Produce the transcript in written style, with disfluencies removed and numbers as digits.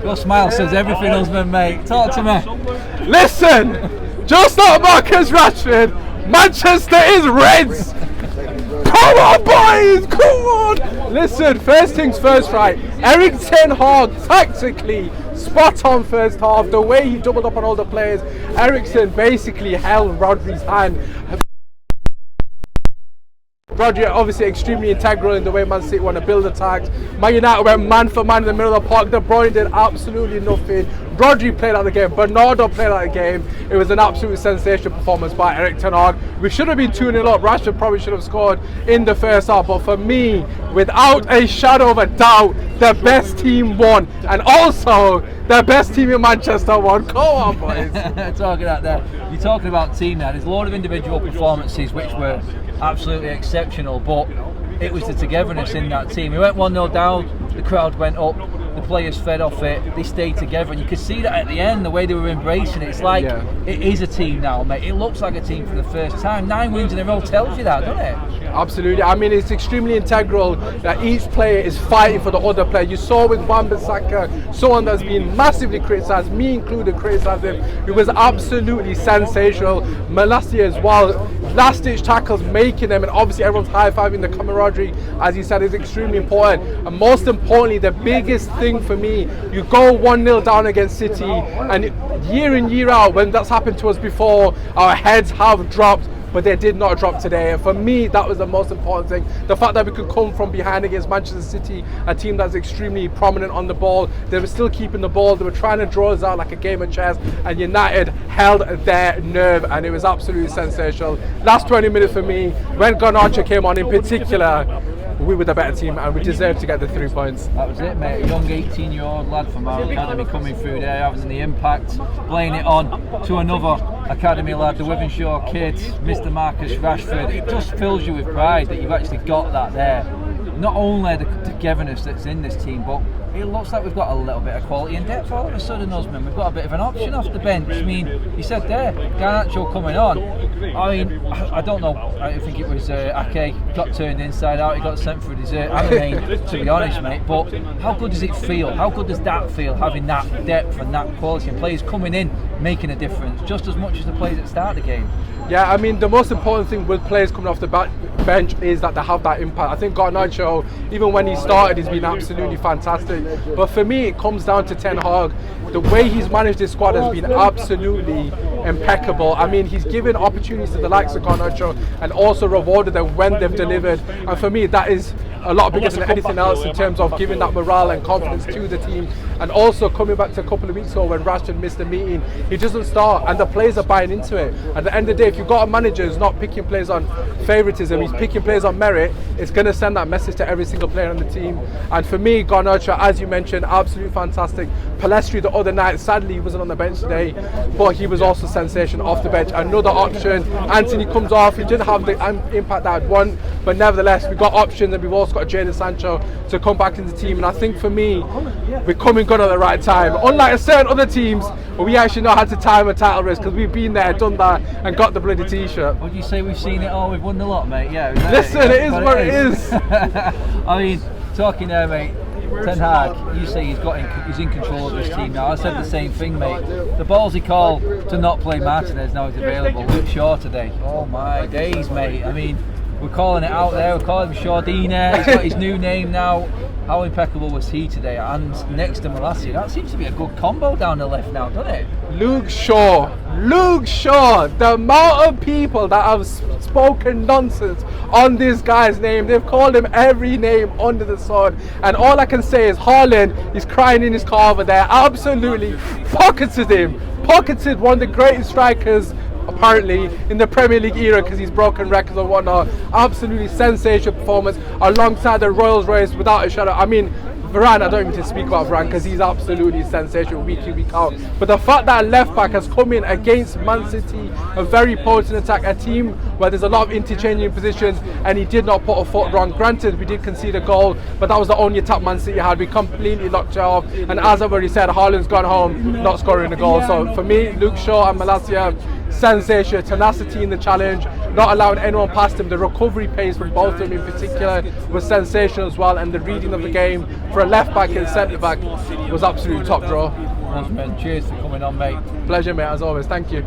Your smile says everything, Usman, mate. Talk to me. Listen, just like Marcus Rashford, Manchester is Reds. Come on, boys, come on. Listen, first things first, right? Eric Ten Hag, tactically spot on first half. The way he doubled up on all the players, Eriksen basically held Rodri's hand. Rodri obviously extremely integral in the way Man City want to build attacks. Man United went man for man in the middle of the park. De Bruyne did absolutely nothing. Rodri played out the game. Bernardo played out the game. It was an absolute sensational performance by Eric Ten Hag. We should have been 2-0 up. Rashford probably should have scored in the first half. But for me, without a shadow of a doubt, the best team won. And also, the best team in Manchester won. Come on, boys. Talking about that. You're talking about team now. There's a lot of individual performances which were absolutely exceptional, but it was the togetherness in that team. We went 1-0 down, the crowd went up, the players fed off it, they stayed together, and you could see that at the end, the way they were embracing it. It's like, it is a team now, mate. It looks like a team for the first time. 9 wins in a row tells you that, doesn't it? Absolutely. I mean, it's extremely integral that each player is fighting for the other player. You saw with Wan-Bissaka, someone that's been massively criticised, me included, criticised him. It was absolutely sensational. Malacia as well, last-ditch tackles, making them, and obviously everyone's high-fiving the camaraderie, as you said, is extremely important. And most importantly, the biggest thing for me, you go 1-0 down against City, and year in, year out, when that's happened to us before, our heads have dropped, but they did not drop today. And for me, that was the most important thing. The fact that we could come from behind against Manchester City, a team that's extremely prominent on the ball. They were still keeping the ball. They were trying to draw us out like a game of chess. And United held their nerve, and it was absolutely sensational. Last 20 minutes for me, when Garnacho came on in particular, we were the better team and we deserved to get the 3 points. That was it, mate. A young 18-year-old lad from our academy coming through there, having the impact, playing it on to another academy lad, the Wivenshaw kid, Mr. Marcus Rashford. It just fills you with pride that you've actually got that there. Not only the togetherness that's in this team, but it looks like we've got a little bit of quality and depth all of a sudden, Usman. We've got a bit of an option off the bench. I mean, you said there, Garnacho coming on. I mean, I don't know. I think it was Ake got turned inside out. He got sent for dessert. I mean, to be honest, mate. But how good does it feel? How good does that feel, having that depth and that quality and players coming in, making a difference, just as much as the players that start the game? Yeah, I mean, the most important thing with players coming off the bench is that they have that impact. I think Garnacho, even when he started, he's been absolutely fantastic. But for me, it comes down to Ten Hag. The way he's managed this squad has been absolutely impeccable. I mean, he's given opportunities to the likes of Garnacho and also rewarded them when they've delivered. And for me, that is a lot bigger than anything else in terms of giving that morale and confidence to the team. And also coming back to a couple of weeks ago when Rashford missed the meeting, he doesn't start and the players are buying into it. At the end of the day, if you've got a manager who's not picking players on favouritism, he's picking players on merit, it's going to send that message to every single player on the team. And for me, Garnacho, as you mentioned, absolutely fantastic. Palestri the other night, sadly he wasn't on the bench today, but he was also sensational off the bench. Another option, Anthony comes off, he didn't have the impact that I'd want, but nevertheless we've got options, and we've also got Jadon Sancho to come back into the team. And I think for me, we're coming good at the right time. Unlike certain other teams, we actually know how to time a title race, because we've been there, done that, and got the bloody t-shirt. Would you say we've seen it all? We've won the lot, mate. Yeah. Listen, it is what it is. I mean, talking there, mate. Ten Hag, you say he's in control of this team now. I said the same thing, mate. The ballsy call to not play Martinez now is available. Luke Shaw today. Oh my days, mate. I mean, we're calling it out there. We're calling him Shawdina. He's got his new name now. How impeccable was he today? And next to Malacia, that seems to be a good combo down the left now, doesn't it? Luke Shaw, the amount of people that have spoken nonsense on this guy's name, they've called him every name under the sun, and all I can say is Haaland is crying in his car over there, absolutely pocketed one of the greatest strikers apparently in the Premier League era, because he's broken records and whatnot. Absolutely sensational performance alongside the Royals race, without a shadow. I mean, Varane, I don't even need to speak about Varane because he's absolutely sensational week in, week out. But the fact that a left back has come in against Man City, a very potent attack, a team where there's a lot of interchanging positions, and he did not put a foot wrong. Granted, we did concede a goal, but that was the only attack Man City had. We completely locked it off. And as I've already said, Haaland's gone home not scoring a goal. So for me, Luke Shaw and Malacia, sensational, tenacity in the challenge, not allowing anyone past him. The recovery pace from both of them in particular was sensational as well, and the reading of the game for a left back and centre back was absolutely top draw. Usman, cheers for coming on, mate. Pleasure, mate, as always. Thank you.